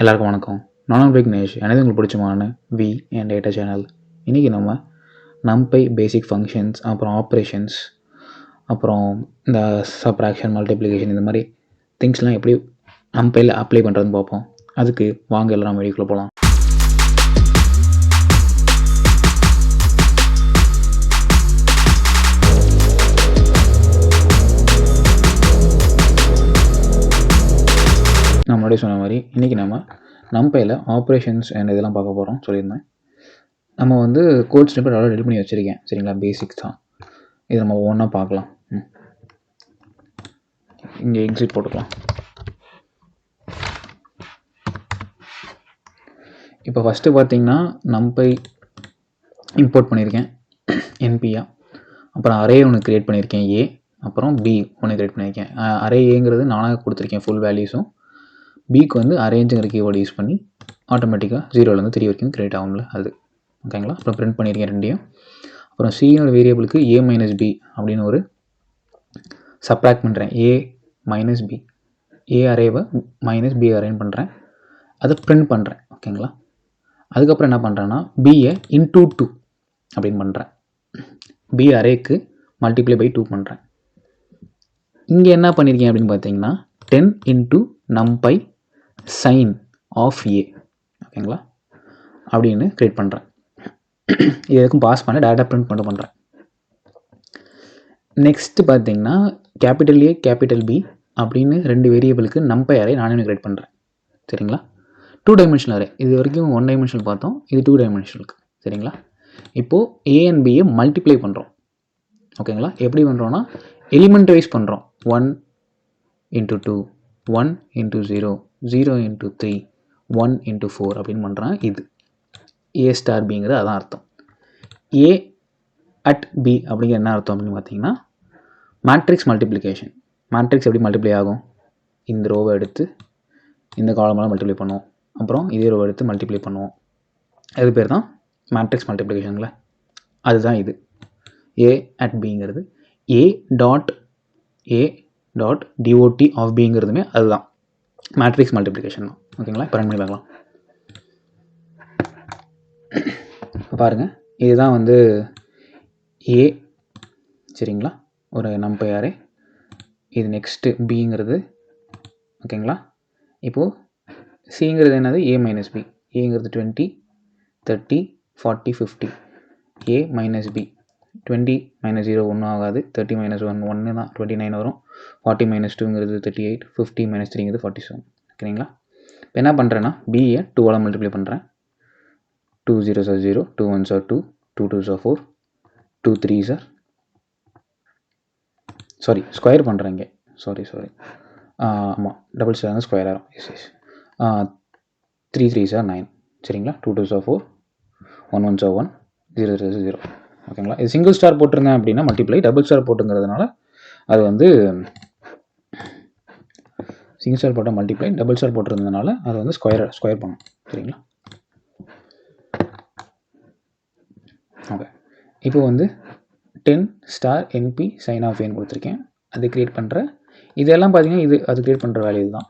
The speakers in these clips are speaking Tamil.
எல்லாருக்கும் வணக்கம். நானும் விக்னேஷ். எனக்கு உங்களுக்கு பிடிச்சமான வி அண்ட் டேட்டா சேனல். இன்றைக்கி நம்ம NumPy பேசிக் ஃபங்க்ஷன்ஸ், அப்புறம் ஆப்ரேஷன்ஸ், அப்புறம் இந்த சப்ராக்ஷன், மல்டிப்ளிகேஷன் இந்த மாதிரி திங்ஸ்லாம் எப்படி NumPyல அப்ளை பண்ணுறதுன்னு பார்ப்போம். அதுக்கு வாங்க எல்லாம் நம்ம வீடியோக்குள்ளே போகலாம். நான் முன்னாடி சொன்ன மாதிரி இன்றைக்கி நம்ம NumPyல ஆப்ரேஷன்ஸ் அண்ட் இதெல்லாம் பார்க்க போகிறோம் சொல்லியிருந்தேன். நம்ம வந்து கோட் ஸ்னிப்பெட் ஆல்ரெடி ரெடி பண்ணி வச்சுருக்கேன். சரிங்களா, பேசிக்ஸ் தான். இதை நம்ம ஒவ்வொன்றா பார்க்கலாம். இங்கே எக்ஸிட் போட்டுக்கலாம். இப்போ ஃபஸ்ட்டு பார்த்தீங்கன்னா NumPy இம்போர்ட் பண்ணியிருக்கேன் என்பியாக. அப்புறம் அரே ஒன்று க்ரியேட் பண்ணியிருக்கேன் ஏ, அப்புறம் பி ஒன்று க்ரியேட் பண்ணியிருக்கேன். அரே ஏங்கிறது நானாக கொடுத்துருக்கேன் ஃபுல் வேல்யூஸும். பிக்கு வந்து அரேஞ்சுங்கிற கீவேர்டு யூஸ் பண்ணி ஆட்டோமேட்டிக்காக 0லேருந்து 3 வரைக்கும் க்ரியேட் ஆகும்ல அது. ஓகேங்களா, அப்புறம் பிரிண்ட் பண்ணியிருக்கேன் ரெண்டையும். அப்புறம் சியோட வேரியபிளுக்கு a - b அப்படின்னு ஒரு சப்ராக்ட் பண்ணுறேன். a - b, a அரேவை - b அரேன் பண்ணுறேன், அதை பிரிண்ட் பண்ணுறேன். ஓகேங்களா, அதுக்கப்புறம் என்ன பண்ணுறேன்னா பியை into 2 அப்படின்னு பண்ணுறேன். b அரேக்கு மல்டிப்ளை பை 2 பண்ணுறேன். இங்கே என்ன பண்ணியிருக்கேன் அப்படின்னு பார்த்தீங்கன்னா 10 into NumPy sin of a. ஓகேங்களா, அப்படின்னு க்ரியேட் பண்ணுறேன். இது எதுக்கும் பாஸ் பண்ண டேட்டா பிரிண்ட் மட்டும் பண்ணுறேன். நெக்ஸ்ட்டு பார்த்தீங்கன்னா கேபிட்டல் A கேபிட்டல் B அப்படின்னு ரெண்டு வேரியபிளுக்கு NumPy அரே நானே க்ரியேட் பண்ணுறேன். சரிங்களா, 2 டைமென்ஷனல் அரே. இது வரைக்கும் 1 டைமென்ஷனல் பார்த்தோம், இது 2 டைமென்ஷனலுக்கு. சரிங்களா, இப்போது A அண்ட் Bயை மல்டிப்ளை பண்ணுறோம். ஓகேங்களா, எப்படி பண்ணுறோன்னா எலிமெண்ட் வைஸ் பண்ணுறோம். 1 into 2, 1 into 0, 0 into 3, 1 into 4 அப்படின்னு பண்ணுறான். இது A ஸ்டார் பிங்கிறது அதான் அர்த்தம். A at B அப்படிங்கிற என்ன அர்த்தம் அப்படின்னு பார்த்தீங்கன்னா மேட்ரிக்ஸ் மல்டிப்ளிகேஷன். மேட்ரிக்ஸ் எப்படி மல்டிப்ளை ஆகும்? இந்த ரோவை எடுத்து இந்த காலமெல்லாம் மல்டிப்ளை பண்ணுவோம், அப்புறம் இதே ரோவை எடுத்து மல்டிப்ளை பண்ணுவோம். அது பேர் தான் மேட்ரிக்ஸ் மல்டிப்ளிகேஷனில். அதுதான் இது A at Bங்கிறது. A டாட் dot ஆஃப் பிங்கிறதுமே அதுதான் மேட்ரிக்ஸ் மல்டிப்ளிகேஷன் தான். ஓகேங்களா, இப்போ ரன் பண்ணி பார்க்கலாம். பாருங்கள், இதுதான் வந்து A. சரிங்களா, ஒரு NumPy அரே. இது நெக்ஸ்ட்டு பிங்கிறது. ஓகேங்களா, இப்போது சிங்கிறது என்னது? A - b. ஏங்கிறது 20, 30, 40, 50. A - b 20 - 0 ஒன்றும் ஆகாது. 30 - 1 1 தான், 29 வரும். 40 - 2ங்கிறது 38, 50 - 3ங்கிறது 47. ஓகேங்களா, இப்போ என்ன பண்ணுறேன்னா பியை 2ஆல் மல்டிப்ளை பண்ணுறேன். 2 0s are 0, 2 1s are 2, 2 2s are 4, 2 3s are square பண்ணுறேன் இங்கே. சாரி ஆமாம், டபுள் ஸ்டார் ஸ்கொயர் ஆகும். Yes 3 3s are 9. சரிங்களா, 2 2s are 4, 1 1s are 1, 0 0s are 0. ஓகேங்களா, இது சிங்கிள் ஸ்டார் போட்டிருந்தேன் அப்படின்னா மல்டிப்ளை, டபுள் ஸ்டார் போட்டுங்கிறதுனால அது வந்து சிங்கிள் ஸ்டார் போட்டால் மல்டிப்ளை, டபுள் ஸ்டார் போட்டிருந்ததுனால அது வந்து ஸ்கொயர் பண்ணும். சரிங்களா, ஓகே. இப்போ வந்து 10 ஸ்டார் NP சைன் ஆஃப் ஏன்னு கொடுத்துருக்கேன், அது க்ரியேட் பண்ணுறேன். இதெல்லாம் பார்த்தீங்கன்னா இது அது க்ரியேட் பண்ணுற வேல்யூ தான்.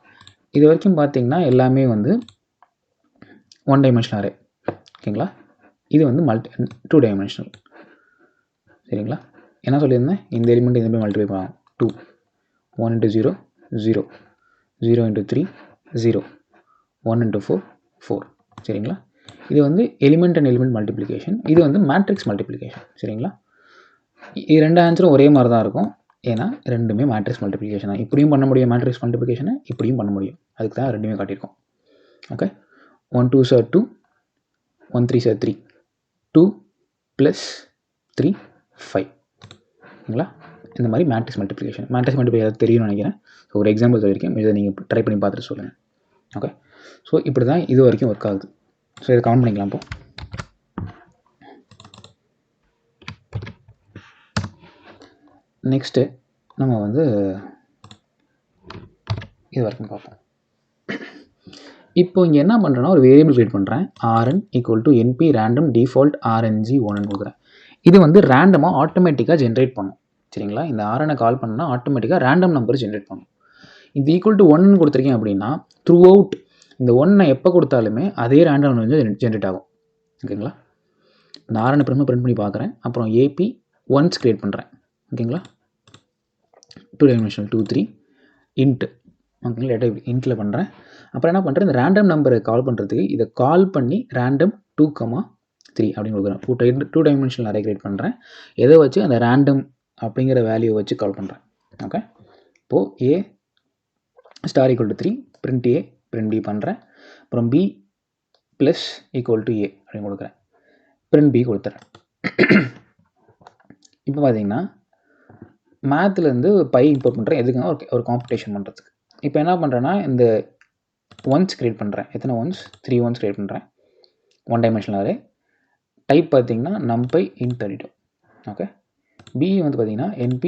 இது வரைக்கும் பார்த்தீங்கன்னா எல்லாமே வந்து 1 டைமென்ஷனல் அரே. ஓகேங்களா, இது வந்து 2 டைமென்ஷனல். சரிங்களா, என்ன சொல்லியிருந்தேன்? இந்த எலிமெண்ட் இந்த மாதிரி மல்டிப்ளை பண்ணலாம். 2, 1 into 0, 0, 0 into 3, 0, 1 into 4, 4. சரிங்களா, இது வந்து எலிமெண்ட் அண்ட் எலிமெண்ட் மல்டிப்ளிகேஷன். இது வந்து மேட்ரிக்ஸ் மல்டிப்ளிகேஷன். சரிங்களா, இது ரெண்டு ஆன்சரும் ஒரே மாதிரி தான் இருக்கும், ஏன்னா ரெண்டுமே மேட்ரிக்ஸ் மல்டிப்ளிகேஷன் தான். இப்படியும் பண்ண முடியும் மேட்ரிக்ஸ் மல்டிப்ளிகேஷனை, இப்படியும் பண்ண முடியும். அதுக்கு தான் ரெண்டுமே காட்டியிருக்கோம். Okay, 1 2s are 2, 1 3s are 3, 2 + 3 5. ஓகேங்களா, இந்த மாதிரி மேட்ரிக்ஸ் மல்டிப்ளிகேஷன் தெரியும்னு நினைக்கிறேன். ஸோ ஒரு எக்ஸாம்பிள் சொல்லியிருக்கேன், இதை நீங்கள் ட்ரை பண்ணி பார்த்துட்டு சொல்லுங்கள். ஓகே, ஸோ இப்படி தான் இது வரைக்கும் ஒர்க் ஆகுது. ஸோ இதை கவுண்ட் பண்ணிக்கலாம். இப்போ நெக்ஸ்ட்டு நம்ம வந்து இது வரைக்கும் பார்ப்போம். இப்போ இங்கே என்ன பண்ணுறேன்னா ஒரு வேரியபிள் க்ரியேட் பண்ணுறேன். rn = np random default rng1 கொடுக்குறேன். இது வந்து ரேண்டமாக ஆட்டோமேட்டிக்காக ஜென்ரேட் பண்ணும். சரிங்களா, இந்த rnஐ கால் பண்ணால் ஆட்டோமேட்டிக்காக ரேண்டம் நம்பர் ஜென்ரேட் பண்ணும். இது ஈக்குவல் டு 1 கொடுத்துருக்கேன் அப்படின்னா த்ரூ அவுட் இந்த 1 எப்போ கொடுத்தாலுமே அதே ரேண்டம் வந்து ஜென்ரேட் ஆகும். ஓகேங்களா? நான் ஆர்என் பிரிண்ட் பண்ணி பார்க்குறேன். அப்புறம் ஏபி ஒன்ஸ் கிரியேட் பண்ணுறேன். ஓகேங்களா? 2 டைமென்ஷனல் 2 3 இன்ட். ஓகேங்களா? டேட்டா இன்ட்டில் பண்ணுறேன். அப்புறம் என்ன பண்ணுறேன், இந்த ரேண்டம் நம்பரை கால் பண்ணுறதுக்கு இதை கால் பண்ணி ரேண்டம் 2, 3 அப்படின்னு கொடுக்குறேன். 2 டைமென்ஷனல் அரே கிரியேட் பண்ணுறேன். எதை வச்சு அந்த ரேண்டம் அப்படிங்கிற வேல்யூவை வச்சு கால் பண்ணுறேன். ஓகே, இப்போது A star equal to 3, print A print B பண்ணுறேன். அப்புறம் B plus equal to A அப்படின்னு கொடுக்குறேன். பிரிண்ட் பி கொடுத்துறேன். இப்போ பார்த்தீங்கன்னா மேத்லேருந்து பை இம்போர்ட் பண்ணுறேன். எதுக்குன்னா ஒரு காம்படிஷன் பண்ணுறதுக்கு. இப்போ என்ன பண்ணுறேன்னா இந்த ஒன்ஸ் கிரியேட் பண்ணுறேன். எத்தனை ஒன்ஸ்? 3 ஒன்ஸ் கிரியேட் பண்ணுறேன். 1 டைமென்ஷனல் அரே. டைப் பார்த்தீங்கன்னா NumPy int 32. ஓகே, பி வந்து பார்த்தீங்கன்னா NP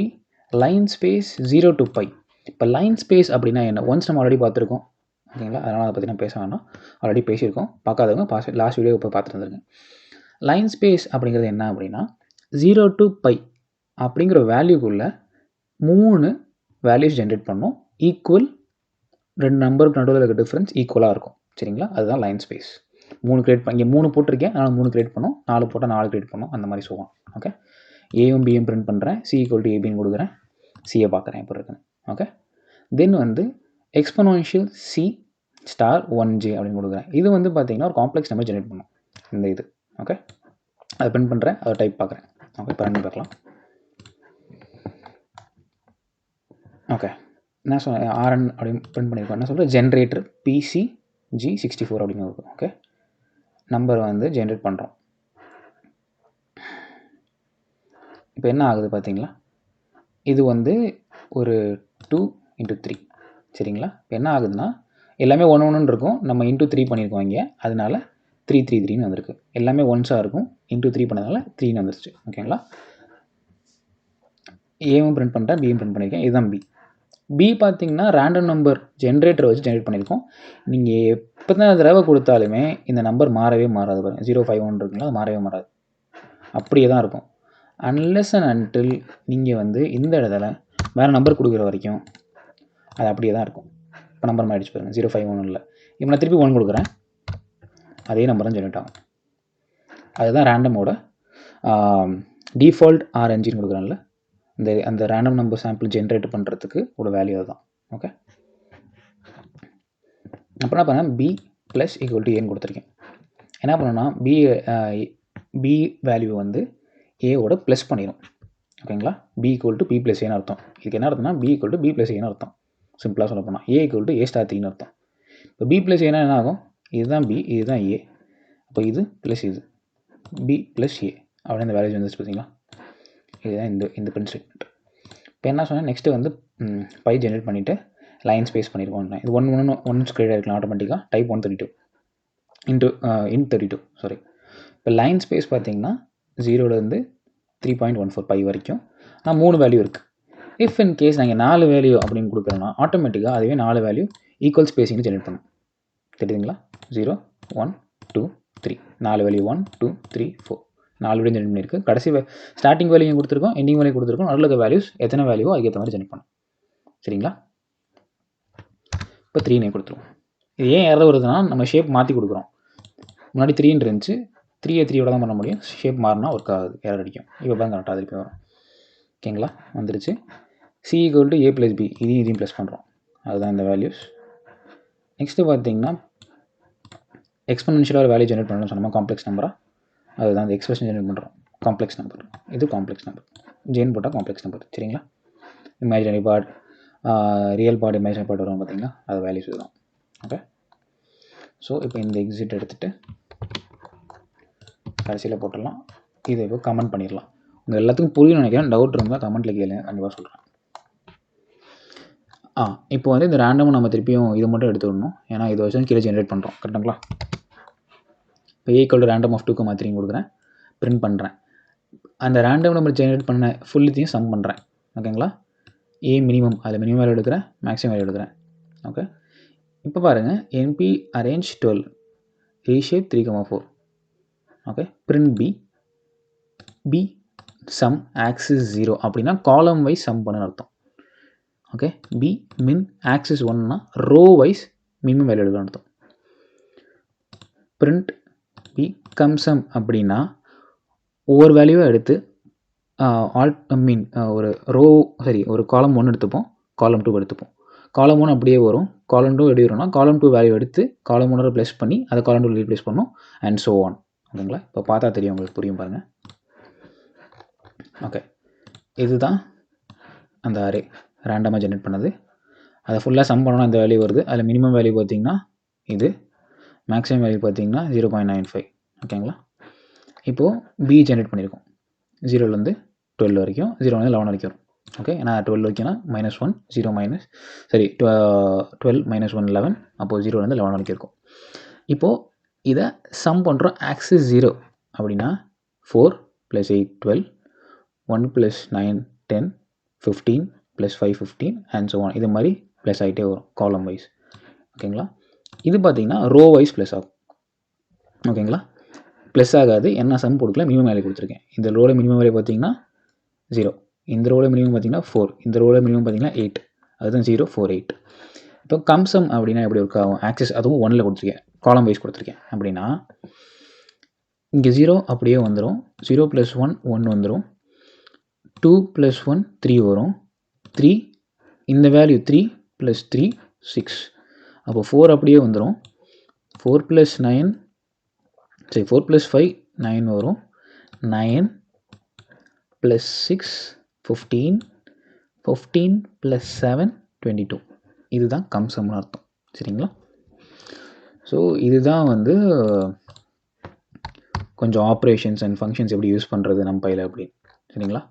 line space 0 to pi. இப்போ லைன் ஸ்பேஸ் அப்படின்னா என்ன? ஒன்ஸ் நம்ம ஆல்ரெடி பார்த்துருக்கோம். ஓகேங்களா? அதனால் அதை பற்றி நான் பேச வேண்டாம். ஆல்ரெடி பேசியிருக்கோம். பார்க்காதவங்க லாஸ்ட் வீடியோ இப்போ பார்த்துட்டு வந்துருங்க. லைன் ஸ்பேஸ் அப்படிங்கிறது என்ன அப்படின்னா 0 to pi அப்படிங்கிற வேல்யூக்குள்ளே 3 வேல்யூஸ் ஜென்ரேட் பண்ணோம். ஈக்குவல் 2 நம்பருக்கு நடுவில் இருக்க டிஃப்ரென்ஸ் ஈக்குவலாக இருக்கும். சரிங்களா? அதுதான் லைன் ஸ்பேஸ். 3 கிரியேட் இங்கே 3 போட்டிருக்கேன். அதனால் 3 கிரியேட் பண்ணோம். 4 போட்டால் 4 கிரியேட் பண்ணோம். அந்த மாதிரி சொல்லுவோம். ஓகே, ஏயும் பியும் பிரிண்ட் பண்ணுறேன். சி ஈக்குவல் டு ஏபின்னு கொடுக்குறேன். சியை பார்க்குறேன் எப்படி இருக்குன்னு. ஓகே, தென் வந்து எக்ஸ்பொனென்ஷியல் சி ஸ்டார் 1j அப்படின்னு கொடுக்குறேன். இது வந்து பார்த்தீங்கன்னா ஒரு காம்ப்ளெக்ஸ் நம்பர் ஜென்ரேட் பண்ணும் இந்த இது. ஓகே, அதை பிரிண்ட் பண்ணுறேன். அதை டைப் பார்க்குறேன். ஓகே, இப்போ ரன் பார்க்கலாம். ஓகே, என்ன சொன்னேன், ஆர்என் அப்படின்னு பிரிண்ட் பண்ணியிருக்கோம். என்ன சொல்கிறேன், ஜென்ரேட்டர் PCG64 அப்படின்னு இருக்கும். ஓகே, நம்பர் வந்து ஜென்ரேட் பண்ணுறோம். இப்போ என்ன ஆகுது பார்த்தீங்களா, இது வந்து ஒரு 2 × 3. சரிங்களா? இப்போ என்ன ஆகுதுன்னா எல்லாமே 1 1 இருக்கும். நம்ம இன்ட்டு 3 பண்ணியிருக்கோம் இங்கே. அதனால 3 3 3ன்னு வந்திருக்கு. எல்லாமே ஒன்ஸாக இருக்கும். இன்ட்டு 3 பண்ணதுனால 3ன்னு வந்துருச்சு. ஓகேங்களா? ஏவும் பிரிண்ட் பண்ணிட்டேன், பியும் பிரிண்ட் பண்ணியிருக்கேன். இதுதான் பி. பி பார்த்தீங்கன்னா ரேண்டம் நம்பர் ஜென்ரேட்டரை வச்சு ஜென்ரேட் பண்ணியிருக்கோம். நீங்கள் எப்போ தான் தடவை கொடுத்தாலுமே இந்த நம்பர் மாறவே மாறாது. பாருங்கள், 051 இருக்குங்களா, அது மாறவே மாறாது. அப்படியே தான் இருக்கும். அன்லெஸ் அண்ட் அன்டில் நீங்கள் வந்து இந்த இடத்துல வேறு நம்பர் கொடுக்குற வரைக்கும் அது அப்படியே தான் இருக்கும். இப்போ நம்பர் மாறிடுச்சு பாருங்கள், 051 இல்லை. இப்போ நான் திருப்பி 1 கொடுக்குறேன், அதே நம்பர் தான் ஜென்ரேட் ஆகும். அதுதான் ரேண்டமோட டிஃபால்ட் RNGன்னு கொடுக்குறேன்ல, அந்த ரேண்டம் நம்பர் சாம்பிள் ஜென்ரேட் பண்ணுறதுக்கு ஒரு வேல்யூ அதுதான். ஓகே, அப்புறம் என்ன பண்ணேன், பி ப்ளஸ் ஈக்குவல் டு ஏன்னு கொடுத்துருக்கேன். என்ன பண்ணோன்னா பி வேல்யூ வந்து ஏவோட ப்ளஸ் பண்ணிடும். ஓகேங்களா? B equal to B plus ஏன்னு அர்த்தம். இதுக்கு என்ன அர்த்தம்னா B equal to B plus ஏன்னு அர்த்தம். சிம்பிளாக சொல்ல போனால் A equal to A star 3ன்னு அர்த்தம். இப்போ பி ப்ளஸ் ஏன்னா என்ன ஆகும், இதுதான் பி, இதுதான் ஏ. அப்போ இது ப்ளஸ் இது பி ப்ளஸ் ஏ அப்படின்னு இந்த வேல்யூஸ் வந்துச்சு பார்த்தீங்களா. இதுதான் இந்த பிரிண்ட் ஸ்டேட்மெண்ட். இப்போ என்ன சொன்னேன், நெக்ஸ்ட்டு வந்து பை ஜென்ரேட் பண்ணிவிட்டு லைன் ஸ்பேஸ் பண்ணியிருக்கோம். இது 1 ஸ்க்ரேட் ஆகிருக்கலாம் ஆட்டோமேட்டிக்காக. Type 132 int 32. சாரி, இப்போ லைன் ஸ்பேஸ் பார்த்தீங்கன்னா 0லேருந்து 3.14 பை வரைக்கும் நான் 3 வேல்யூ இருக்குது. இஃப் இன் கேஸ் நாங்கள் 4 வேல்யூ அப்படின்னு கொடுக்குறோன்னா ஆட்டோமேட்டிக்காக அதுவே 4 வேல்யூ ஈக்குவல் ஸ்பேஸிங் ஜென்ரேட் பண்ணும். தெரியுதுங்களா? 0 1 2 3 4 வேல்யூ 1 2 3 4 4 வேல்யூ ஜென்ரேட் பண்ணியிருக்கு. கடைசி ஸ்டார்டிங் வேல்யூ கொடுத்துருக்கோம், எண்டிங் வேல்யூ கொடுத்துருக்கோம். நடுவில் இருக்க வேல்யூஸ் எத்தனை வேல்யூவோ அதுக்கேற்ற மாதிரி ஜென்ரேட் பண்ணும். சரிங்களா? இப்போ 3 கொடுத்துருவோம். இது ஏன் எரர் வருதுன்னா நம்ம ஷேப் மாற்றி கொடுக்குறோம். முன்னாடி 3ன்னு இருந்துச்சு, 3 3யோட தான் பண்ண முடியும். ஷேப் மாறினா ஒர்க் ஆகுது, எரர் அடிக்கும். இப்போ தான் கரெக்டாக திருப்பி வரும். ஓகேங்களா? வந்துருச்சு. C equal to A plus B, இதையும் ப்ளஸ் பண்ணுறோம். அதுதான் இந்த வேல்யூஸ். நெக்ஸ்ட்டு பார்த்தீங்கன்னா எக்ஸ்பொனென்ஷியலாக ஒரு வேல்யூ ஜென்ரேட் பண்ணணும்னு சொன்னோமா, காம்ப்ளெக்ஸ் நம்பராக. அதுதான் அந்த எக்ஸ்பிரஷன் ஜென்ரேட் பண்ணுறோம். காம்ப்ளெக்ஸ் நம்பர், இது காம்ப்ளெக்ஸ் நம்பர். ஜென் போட்டால் காம்ப்ளெக்ஸ் நம்பர். சரிங்களா? Imaginary part, real part, imaginary part வரும் பார்த்தீங்களா, அது வேல்யூஸ் இதுதான். ஓகே, ஸோ இப்போ இந்த எக்ஸிட் எடுத்துகிட்டு கடைசியில் போட்டுடலாம். இதை இப்போ கமெண்ட் பண்ணிடலாம். உங்கள் எல்லாத்துக்கும் புரியும் நினைக்கிறேன். டவுட் இருந்தால் கமெண்ட்டில் கேளுங்க, கண்டிப்பாக சொல்கிறேன். இப்போ வந்து இந்த ரேண்டமாக நம்ம திருப்பியும் இது மட்டும் எடுத்துக்கணும். ஏன்னா இதை வச்சு கீழே ஜென்ரேட் பண்ணுறோம். கரெக்டுங்களா? இப்போ ஈக்குவல் டு ரேண்டம் ஆஃப் 2, 3 கொடுக்குறேன், பிரிண்ட் பண்ணுறேன். அந்த ரேண்டம் நம்பர் ஜென்ரேட் பண்ண ஃபுல்லித்தையும் சம் பண்ணுறேன். ஓகேங்களா? ஏ மினிமம், அதில் மினிமம் வேல்யூ எடுக்கிறேன், மேக்ஸிமம் வேல்யூ எடுக்கிறேன். ஓகே, இப்போ பாருங்கள், NP arrange 12, reshape 3, 4. Okay, print B sum axis 0 அப்படின்னா காலம் வைஸ் சம் பண்ணுன்னு அர்த்தம். ஓகே, பி மின் ஆக்சிஸ் 1னா ரோ வைஸ் மினிமம் வேல்யூ எடுக்கணும்னு அர்த்தம். print b comes அப்படின்னா ஒவ்வொரு வேல்யூவை எடுத்து ஒரு ரோ ஒரு காலம் 1 எடுத்துப்போம், காலம் 2 எடுத்துப்போம். காலம் 1 அப்படியே வரும், காலம் 2 எப்படி வரும்னா காலம் 2 வேல்யூ எடுத்து காலம் 1 ப்ளஸ் பண்ணி அதை காலம் 2 ரீப்ளேஸ் பண்ணணும் அண்ட் ஸோ ஆன். ஓகேங்களா? இப்போ பார்த்தா தெரியும், உங்களுக்கு புரியும் பாருங்கள். ஓகே, இதுதான் அந்த அரே ரேண்டமாக ஜென்ரேட் பண்ணது. அதை ஃபுல்லாக சம் பண்ணோன்னா இந்த வேல்யூ வருது. அதில் மினிமம் வேல்யூ பார்த்திங்கன்னா இது, மேக்ஸிமம் வேல்யூ பார்த்திங்கன்னா 0.95. ஓகேங்களா? இப்போது பி ஜென்ரேட் பண்ணியிருக்கோம். 0லேருந்து 12 வரைக்கும், 0லேருந்து 11 வரைக்கும் வரும். ஓகே, ஏன்னா 12 வைக்கனா -1 0 மைனஸ் 12 -1 11, அப்போது 0லேருந்து 11 வரைக்கும் இருக்கும். இப்போது இதை சம் பண்ணுறோம். ஆக்சிஸ் 0 அப்படின்னா 4 + 8 12, 1 + 9 10, 15 + 5 15 அண்ட் ஸோ ஆன். இது மாதிரி ப்ளஸ் ஆகிட்டே வரும் காலம் வைஸ். ஓகேங்களா? இது பார்த்திங்கன்னா ரோ வைஸ் ப்ளஸ் ஆகும். ஓகேங்களா? ப்ளஸ் ஆகாது, என்ன சம் கொடுக்கல, மினிமம் வேல்யூ கொடுத்துருக்கேன். இந்த ரோவில் மினிமம் வேல்யூ பார்த்திங்கன்னா 0, இந்த ரோவில் மினிமம் பார்த்திங்கன்னா 4, இந்த ரோவில் மினிமம் பார்த்திங்கன்னா 8, அதுதான் 0 4 8. இப்போ கம்சம் அப்படின்னா எப்படி ஒர்க் ஆகும்? ஆக்சஸ் அதுவும் 1ல் கொடுத்துருக்கேன், காலம் வைஸ் கொடுத்துருக்கேன். அப்படின்னா இங்கே 0 அப்படியே வந்துடும், 0 + 1 1 வந்துடும், 2 + 1 3 வரும், 3 இந்த வேல்யூ 3 + 3 6, அப்போ 4 அப்படியே வந்துடும், 4 + 9 4 + 5 9 வரும், 9 + 6 15, 15 + 7 22. இதுதான் கம்சம்னு அர்த்தம். சரிங்களா? ஸோ இதுதான் வந்து கொஞ்சம் ஆப்ரேஷன்ஸ் அண்ட் ஃபங்க்ஷன்ஸ் எப்படி யூஸ் பண்ணுறது NumPyல அப்படின்னு. சரிங்களா?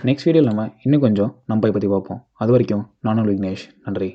நெக்ஸ்ட் வீடியோவில் நம்ம இன்னும் கொஞ்சம் NumPy பற்றி பார்ப்போம். அது வரைக்கும் நான் விக்னேஷ். நன்றி.